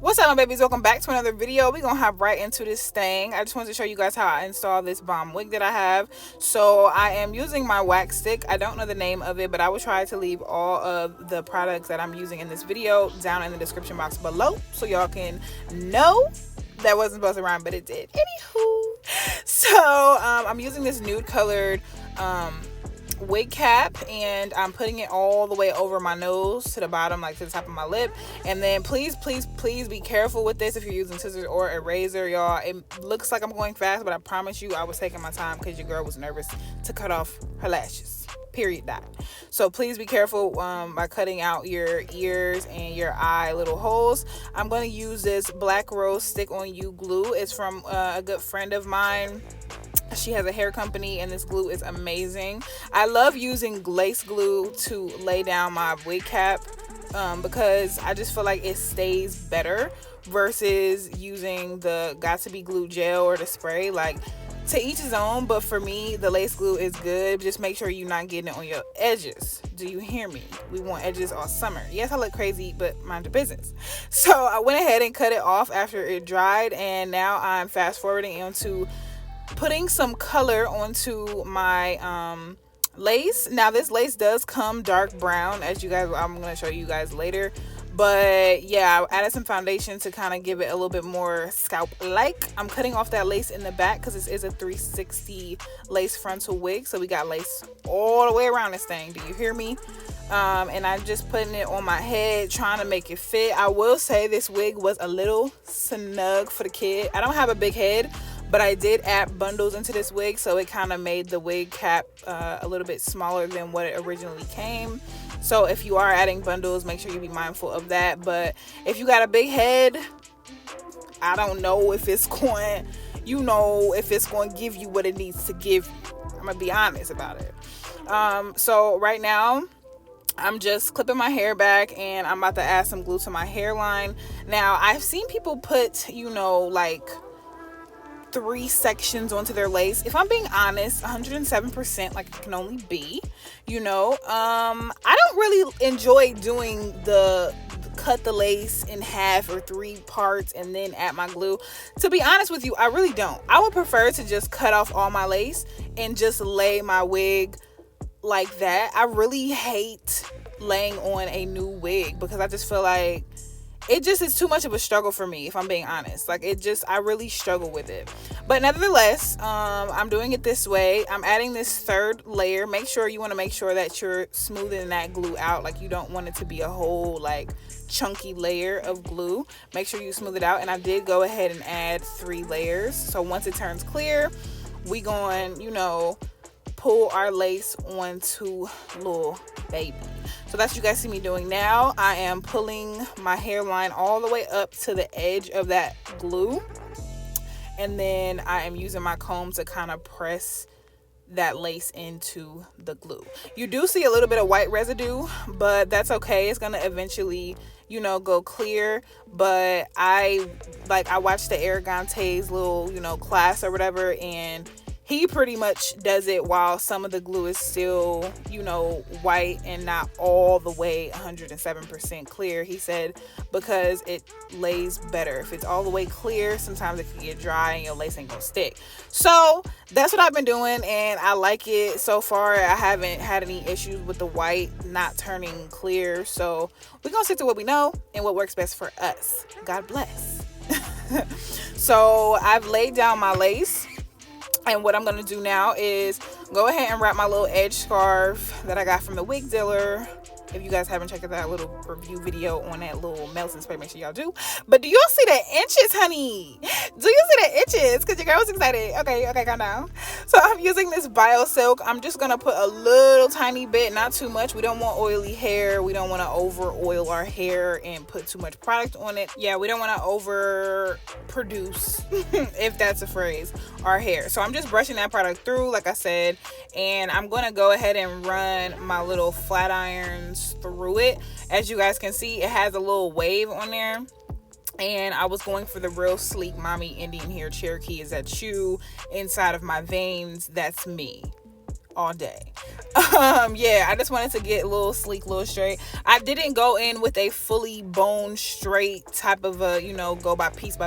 What's up, my babies? Welcome back to another video. We're gonna hop right into this thing. I just wanted to show you guys how I install this bomb wig that I have. So I am using my wax stick. I don't know the name of it, but I will try to leave all of the products that I'm using in this video down in the description box below so y'all can know. That wasn't supposed to rhyme, but it did. Anywho, so I'm using this nude colored wig cap, and I'm putting it all the way over my nose to the bottom, like to the top of my lip. And then please be careful with this if you're using scissors or a razor, y'all. It looks like I'm going fast, but I promise you I was taking my time because your girl was nervous to cut off her lashes, period. So please be careful by cutting out your ears and your eye little holes. I'm going to use this Black Rose stick on you glue. It's from a good friend of mine. She has a hair company, and this glue is amazing. I love using lace glue to lay down my wig cap because I just feel like it stays better versus using the Got To Be Glue gel or the spray. Like, to each his own, but for me, the lace glue is good. Just make sure you're not getting it on your edges. Do you hear me? We want edges all summer. Yes, I look crazy, but mind your business. So I went ahead and cut it off after it dried, and now I'm fast forwarding into putting some color onto my lace. Now this lace does come dark brown, as you guys, I'm going to show you guys later. But yeah, I added some foundation to kind of give it a little bit more scalp like. I'm cutting off that lace in the back because this is a 360 lace frontal wig, so we got lace all the way around this thing. Do you hear me? And I'm just putting it on my head, trying to make it fit. I will say this wig was a little snug for the kid. I don't have a big head, but I did add bundles into this wig, so it kind of made the wig cap a little bit smaller than what it originally came. So if you are adding bundles, make sure you be mindful of that. But if you got a big head, I don't know if it's going, if it's going to give you what it needs to give you. I'm going to be honest about it. So right now, I'm just clipping my hair back, and I'm about to add some glue to my hairline. Now, I've seen people put, like 3 sections onto their lace. If I'm being honest, 107% like it can only be, I don't really enjoy doing the cut the lace in half or 3 parts and then add my glue. To be honest with you, I really don't. I would prefer to just cut off all my lace and just lay my wig like that. I really hate laying on a new wig because I just feel like it just is too much of a struggle for me, if I'm being honest. Like, I really struggle with it. But nevertheless, I'm doing it this way. I'm adding this 3rd layer. You want to make sure that you're smoothing that glue out. Like, you don't want it to be a whole, like, chunky layer of glue. Make sure you smooth it out. And I did go ahead and add 3 layers. So once it turns clear, we going, pull our lace onto little baby. So that's what you guys see me doing now. I am pulling my hairline all the way up to the edge of that glue, and then I am using my comb to kind of press that lace into the glue. You do see a little bit of white residue, but that's okay. It's gonna eventually go clear. But I watched the Aragonte's little class or whatever, and he pretty much does it while some of the glue is still, white and not all the way 107% clear. He said because it lays better. If it's all the way clear, sometimes it can get dry and your lace ain't gonna stick. So that's what I've been doing, and I like it so far. I haven't had any issues with the white not turning clear. So we're gonna stick to what we know and what works best for us. God bless. So I've laid down my lace. And what I'm going to do now is go ahead and wrap my little edge scarf that I got from the wig dealer. If you guys haven't checked out that little review video on that little melting spray, make sure y'all do. But do y'all see the inches, honey? Do you see the inches? Because your girl was excited. Okay, calm down. So I'm using this Bio Silk. I'm just going to put a little tiny bit, not too much. We don't want oily hair. We don't want to over oil our hair and put too much product on it. Yeah, we don't want to over produce, if that's a phrase, our hair. So I'm just brushing that product through, like I said, and I'm going to go ahead and run my little flat irons through it. As you guys can see, it has a little wave on there, and I was going for the real sleek mommy Indian hair. Cherokee, is that you inside of my veins? That's me. all day. Yeah, I just wanted to get a little sleek, a little straight. I didn't go in with a fully bone straight type of a, go by piece.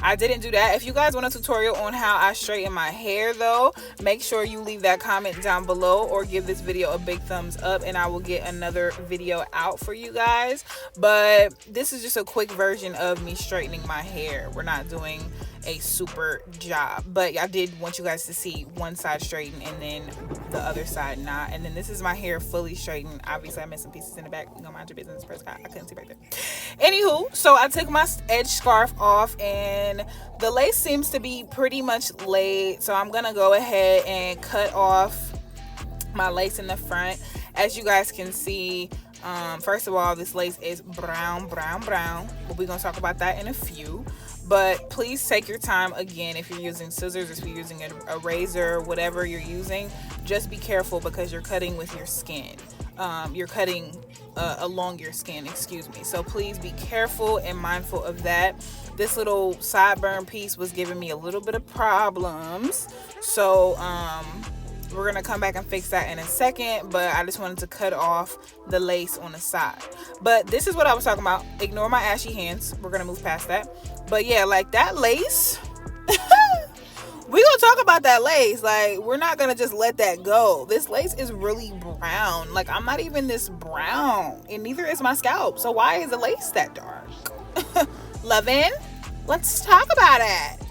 I didn't do that. If you guys want a tutorial on how I straighten my hair though, make sure you leave that comment down below or give this video a big thumbs up and I will get another video out for you guys. But this is just a quick version of me straightening my hair. We're not doing a super job, but I did want you guys to see one side straightened and then the other side not. And then this is my hair fully straightened. Obviously I missed some pieces in the back. You know, mind your business, press. I couldn't see back there. Anywho, so I took my edge scarf off and the lace seems to be pretty much laid, so I'm gonna go ahead and cut off my lace in the front. As you guys can see, first of all, this lace is brown, but we're gonna talk about that in a few. But please take your time. Again, if you're using scissors, if you're using a razor, whatever you're using, just be careful because you're cutting with your skin. You're cutting along your skin, excuse me. So please be careful and mindful of that. This little sideburn piece was giving me a little bit of problems. So we're gonna come back and fix that in a second, but I just wanted to cut off the lace on the side. But this is what I was talking about. Ignore my ashy hands. We're gonna move past that. But yeah, like that lace, we gonna talk about that lace. Like, we're not gonna just let that go. This lace is really brown. Like, I'm not even this brown, and neither is my scalp. So why is the lace that dark? Luvin, let's talk about it.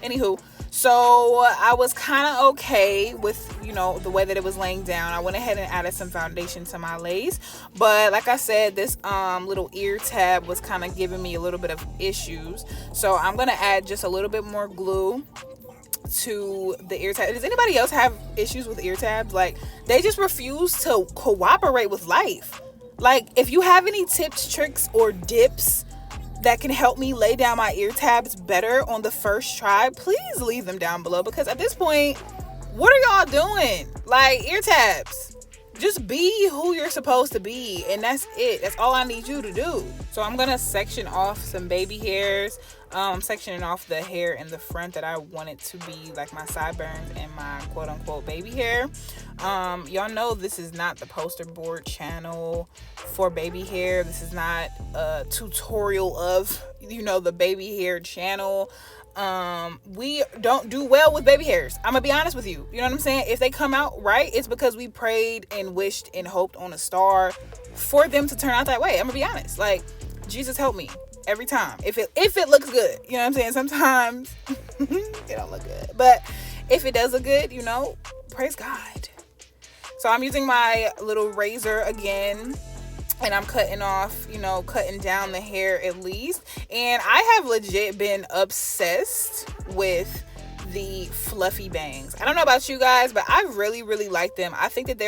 Anywho, so I was kind of okay with, the way that it was laying down. I went ahead and added some foundation to my lace. But like I said, this little ear tab was kind of giving me a little bit of issues. So I'm going to add just a little bit more glue to the ear tab. Does anybody else have issues with ear tabs? Like, they just refuse to cooperate with life. Like, if you have any tips, tricks, or dips that can help me lay down my ear tabs better on the first try, please leave them down below, because at this point, what are y'all doing? Like, ear tabs, just be who you're supposed to be, and that's it. That's all I need you to do. So I'm gonna section off some baby hairs, sectioning off the hair in the front that I want it to be like my sideburns and my quote-unquote baby hair. Y'all know this is not the poster board channel for baby hair. This is not a tutorial of, the baby hair channel. We don't do well with baby hairs. I'm gonna be honest with you. You know what I'm saying? If they come out right, it's because we prayed and wished and hoped on a star for them to turn out that way. I'm gonna be honest. Like, Jesus help me every time. If it looks good, you know what I'm saying? Sometimes it don't look good, but if it does look good, praise God. So I'm using my little razor again, and I'm cutting off, cutting down the hair at least. And I have legit been obsessed with the fluffy bangs. I don't know about you guys, but I really, really like them. I think that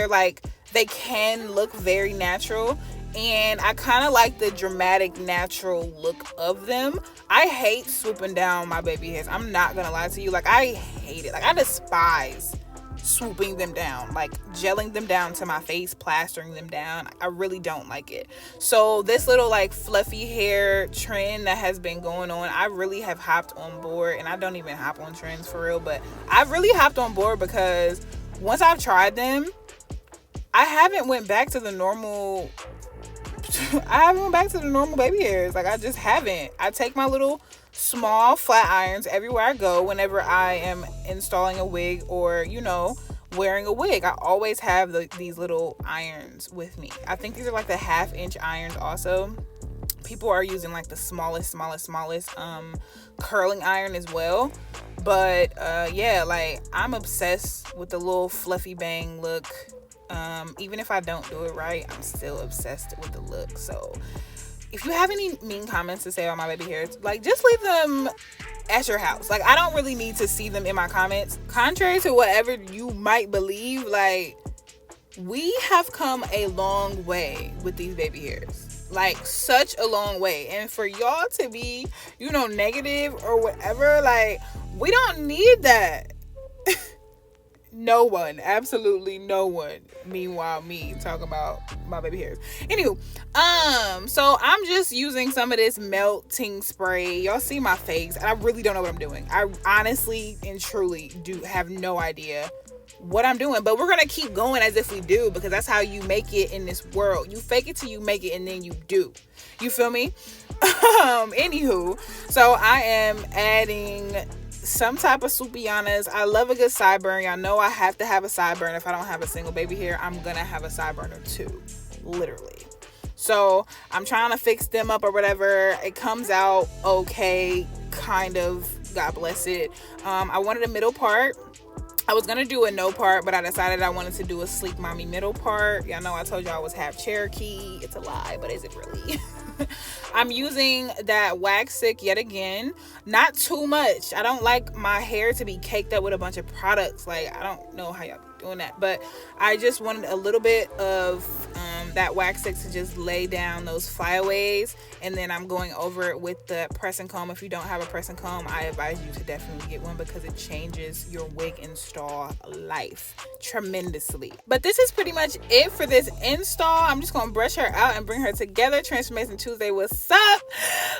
they can look very natural. And I kind of like the dramatic, natural look of them. I hate swooping down my baby hairs. I'm not going to lie to you. Like, I hate it. Like, I despise swooping them down, like gelling them down to my face, plastering them down. I really don't like it. So this little fluffy hair trend that has been going on, I really have hopped on board. And I don't even hop on trends for real, but I've really hopped on board because once I've tried them, I haven't went back to the normal baby hairs. Like, I just haven't. I take my little small flat irons everywhere I go whenever I am installing a wig or wearing a wig. I always have these little irons with me. I think these are like the 1/2 inch irons. Also, people are using like the smallest curling iron as well. But yeah, like, I'm obsessed with the little fluffy bang look. Even if I don't do it right, I'm still obsessed with the look. So if you have any mean comments to say about my baby hairs, just leave them at your house. I don't really need to see them in my comments. Contrary to whatever you might believe, we have come a long way with these baby hairs. Such a long way. And for y'all to be, negative or whatever, we don't need that. No one, absolutely no one. Meanwhile, me talking about my baby hairs. Anywho, so I'm just using some of this melting spray. Y'all see my face, and I really don't know what I'm doing. I honestly and truly do have no idea what I'm doing. But we're gonna keep going as if we do, because that's how you make it in this world. You fake it till you make it, and then you do. You feel me? Anywho, so I am adding some type of Supianas. I love a good sideburn. Y'all know I have to have a sideburn. If I don't have a single baby hair, I'm gonna have a sideburn or two, literally. So I'm trying to fix them up or whatever. It comes out okay, kind of. God bless it. I wanted a middle part. I was gonna do a no part, but I decided I wanted to do a sleek mommy middle part. Y'all know I told y'all I was half Cherokee. It's a lie, but is it really? I'm using that wax stick yet again. Not too much. I don't like my hair to be caked up with a bunch of products. Like, I don't know how y'all be doing that, but I just wanted a little bit of that wax stick to just lay down those flyaways, and then I'm going over it with the pressing comb. If you don't have a pressing comb, I advise you to definitely get one, because it changes your wig install life tremendously. But this is pretty much it for this install. I'm just gonna brush her out and bring her together. Transformation Tuesday, what's up?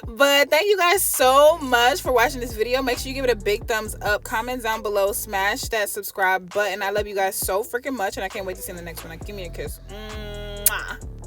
But thank you guys so much for watching this video. Make sure you give it a big thumbs up, comment down below, smash that subscribe button. I love you guys so freaking much, and I can't wait to see you in the next one. Like, give me a kiss. Mwah.